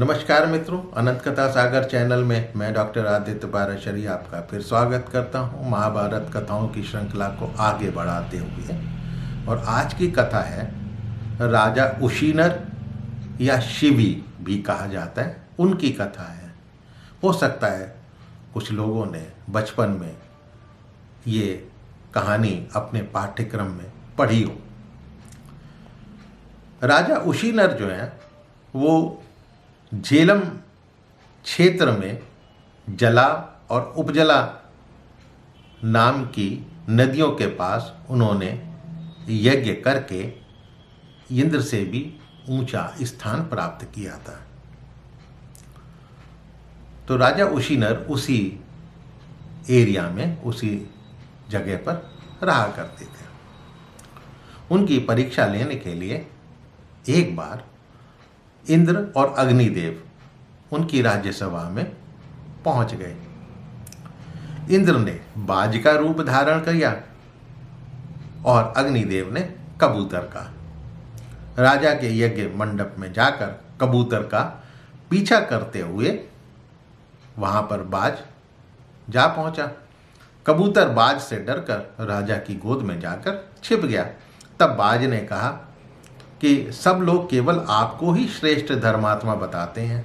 नमस्कार मित्रों, अनंत कथा सागर चैनल में मैं डॉक्टर आदित्य पाराशरी आपका फिर स्वागत करता हूं महाभारत कथाओं की श्रृंखला को आगे बढ़ाते हुए। और आज की कथा है राजा उशीनर या शिवी भी कहा जाता है, उनकी कथा है। हो सकता है कुछ लोगों ने बचपन में ये कहानी अपने पाठ्यक्रम में पढ़ी हो। राजा उशीनर जो है वो झेलम क्षेत्र में जला और उपजला नाम की नदियों के पास उन्होंने यज्ञ करके इंद्र से भी ऊंचा स्थान प्राप्त किया था। तो राजा उशीनर उसी एरिया में, उसी जगह पर रहा करते थे। उनकी परीक्षा लेने के लिए एक बार इंद्र और अग्निदेव उनकी राज्यसभा में पहुंच गए। इंद्र ने बाज का रूप धारण किया और अग्निदेव ने कबूतर का। राजा के यज्ञ मंडप में जाकर कबूतर का पीछा करते हुए वहां पर बाज जा पहुंचा। कबूतर बाज से डरकर राजा की गोद में जाकर छिप गया। तब बाज ने कहा कि सब लोग केवल आपको ही श्रेष्ठ धर्मात्मा बताते हैं,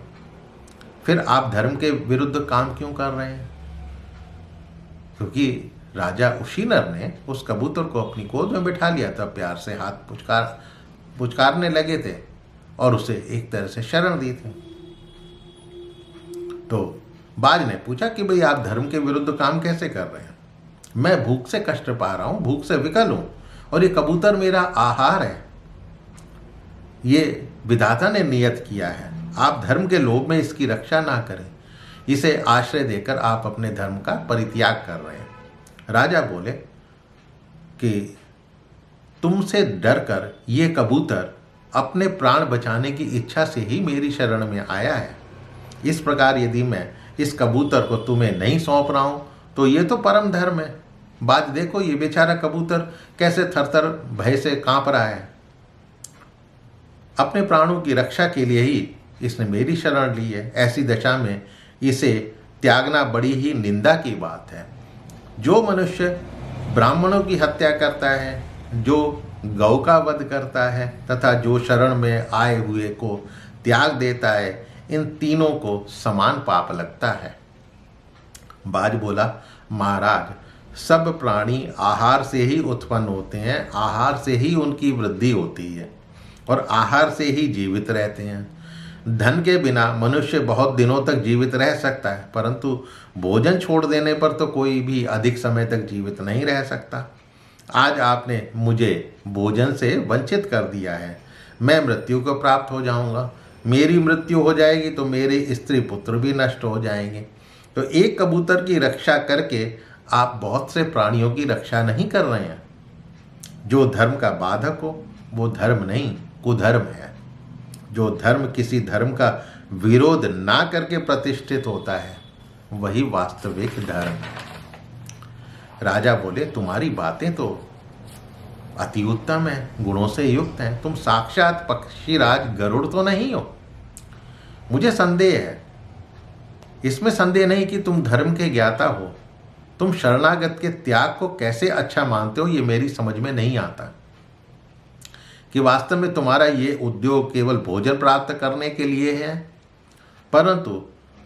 फिर आप धर्म के विरुद्ध काम क्यों कर रहे हैं? क्योंकि राजा उशीनर ने उस कबूतर को अपनी गोद में बिठा लिया था, प्यार से हाथ पुचकारने लगे थे और उसे एक तरह से शरण दी थी। तो बाज ने पूछा कि भाई आप धर्म के विरुद्ध काम कैसे कर रहे हैं? मैं भूख से कष्ट पा रहा हूं, भूख से विकल हूं और ये कबूतर मेरा आहार है, ये विधाता ने नियत किया है। आप धर्म के लोभ में इसकी रक्षा ना करें, इसे आश्रय देकर आप अपने धर्म का परित्याग कर रहे हैं। राजा बोले कि तुमसे डरकर ये कबूतर अपने प्राण बचाने की इच्छा से ही मेरी शरण में आया है। इस प्रकार यदि मैं इस कबूतर को तुम्हें नहीं सौंप रहा हूं तो ये तो परम धर्म है। बात देखो, ये बेचारा कबूतर कैसे थरथर भय से कांप रहा है। अपने प्राणों की रक्षा के लिए ही इसने मेरी शरण ली है। ऐसी दशा में इसे त्यागना बड़ी ही निंदा की बात है। जो मनुष्य ब्राह्मणों की हत्या करता है, जो गौ का वध करता है तथा जो शरण में आए हुए को त्याग देता है, इन तीनों को समान पाप लगता है। बाज बोला, महाराज, सब प्राणी आहार से ही उत्पन्न होते हैं, आहार से ही उनकी वृद्धि होती है और आहार से ही जीवित रहते हैं। धन के बिना मनुष्य बहुत दिनों तक जीवित रह सकता है, परंतु भोजन छोड़ देने पर तो कोई भी अधिक समय तक जीवित नहीं रह सकता। आज आपने मुझे भोजन से वंचित कर दिया है, मैं मृत्यु को प्राप्त हो जाऊंगा। मेरी मृत्यु हो जाएगी तो मेरे स्त्री पुत्र भी नष्ट हो जाएंगे। तो एक कबूतर की रक्षा करके आप बहुत से प्राणियों की रक्षा नहीं कर रहे हैं। जो धर्म का बाधक हो वो धर्म नहीं, कुधर्म है। जो धर्म किसी धर्म का विरोध ना करके प्रतिष्ठित होता है वही वास्तविक धर्म है। राजा बोले, तुम्हारी बातें तो अति उत्तम है, गुणों से युक्त हैं। तुम साक्षात पक्षीराज गरुड़ तो नहीं हो। मुझे संदेह है, इसमें संदेह नहीं कि तुम धर्म के ज्ञाता हो। तुम शरणागत के त्याग को कैसे अच्छा मानते हो, ये मेरी समझ में नहीं आता कि वास्तव में तुम्हारा ये उद्योग केवल भोजन प्राप्त करने के लिए है, परंतु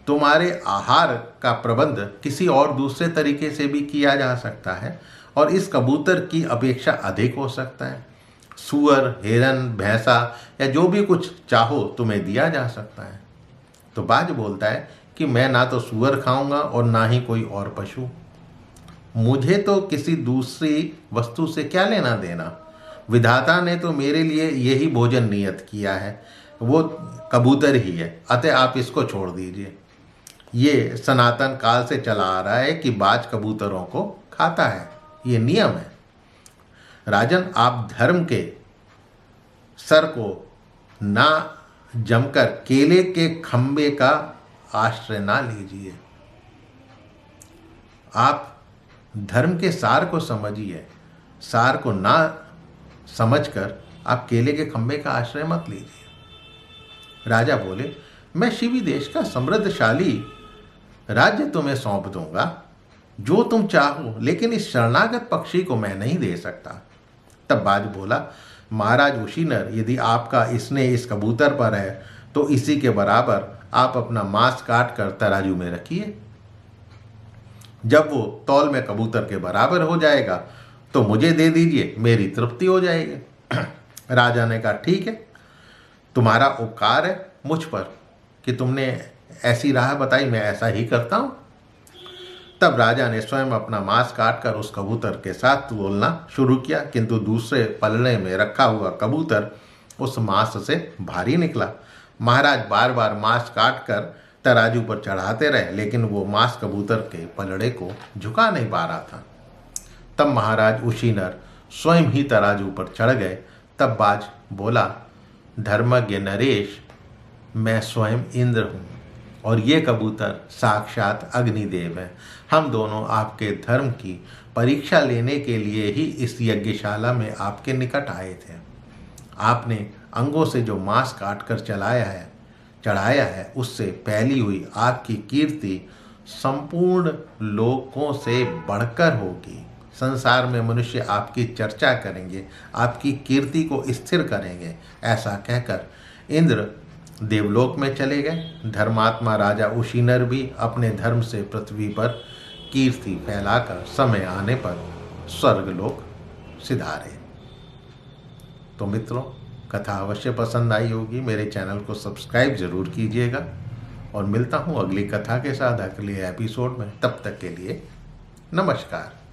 तुम्हारे आहार का प्रबंध किसी और दूसरे तरीके से भी किया जा सकता है और इस कबूतर की अपेक्षा अधिक हो सकता है। सूअर, हिरन, भैंसा या जो भी कुछ चाहो तुम्हें दिया जा सकता है। तो बाज बोलता है कि मैं ना तो सूअर खाऊंगा और ना ही कोई और पशु। मुझे तो किसी दूसरी वस्तु से क्या लेना देना। विधाता ने तो मेरे लिए यही भोजन नियत किया है, वो कबूतर ही है, अतः आप इसको छोड़ दीजिए। ये सनातन काल से चला आ रहा है कि बाज कबूतरों को खाता है, ये नियम है। राजन, आप धर्म के सर को ना जमकर केले के खंबे का आश्रय ना लीजिए। आप धर्म के सार को समझिए, सार को ना समझकर आप केले के खंबे का आश्रय मत लीजिए। राजा बोले, मैं शिवी देश का समृद्धशाली राज्य तुम्हें सौंप दूंगा, जो तुम चाहो, लेकिन इस शरणागत पक्षी को मैं नहीं दे सकता। तब बाज बोला, महाराज उशीनर, यदि आपका स्नेह इस कबूतर पर है तो इसी के बराबर आप अपना मांस काट कर तराजू में रखिए। जब वो तौल में कबूतर के बराबर हो जाएगा तो मुझे दे दीजिए, मेरी तृप्ति हो जाएगी। राजा ने कहा, ठीक है, तुम्हारा उपकार है मुझ पर कि तुमने ऐसी राह बताई, मैं ऐसा ही करता हूँ। तब राजा ने स्वयं अपना मांस काटकर उस कबूतर के साथ तोलना शुरू किया, किंतु दूसरे पलड़े में रखा हुआ कबूतर उस मांस से भारी निकला। महाराज बार बार मांस काटकर तराजू पर चढ़ाते रहे, लेकिन वो मांस कबूतर के पलड़े को झुका नहीं पा रहा था। तब महाराज उशीनर स्वयं ही तराजू पर चढ़ गए। तब बाज बोला, धर्मज्ञ नरेश, मैं स्वयं इंद्र हूँ और ये कबूतर साक्षात अग्निदेव हैं। हम दोनों आपके धर्म की परीक्षा लेने के लिए ही इस यज्ञशाला में आपके निकट आए थे। आपने अंगों से जो मांस काटकर चढ़ाया है उससे फैली हुई आपकी कीर्ति संपूर्ण लोकों से बढ़कर होगी। संसार में मनुष्य आपकी चर्चा करेंगे, आपकी कीर्ति को स्थिर करेंगे। ऐसा कहकर इंद्र देवलोक में चले गए। धर्मात्मा राजा उशीनर भी अपने धर्म से पृथ्वी पर कीर्ति फैलाकर समय आने पर स्वर्गलोक सिधारे। तो मित्रों, कथा अवश्य पसंद आई होगी। मेरे चैनल को सब्सक्राइब जरूर कीजिएगा और मिलता हूँ अगली कथा के साथ अगले एपिसोड में। तब तक के लिए नमस्कार।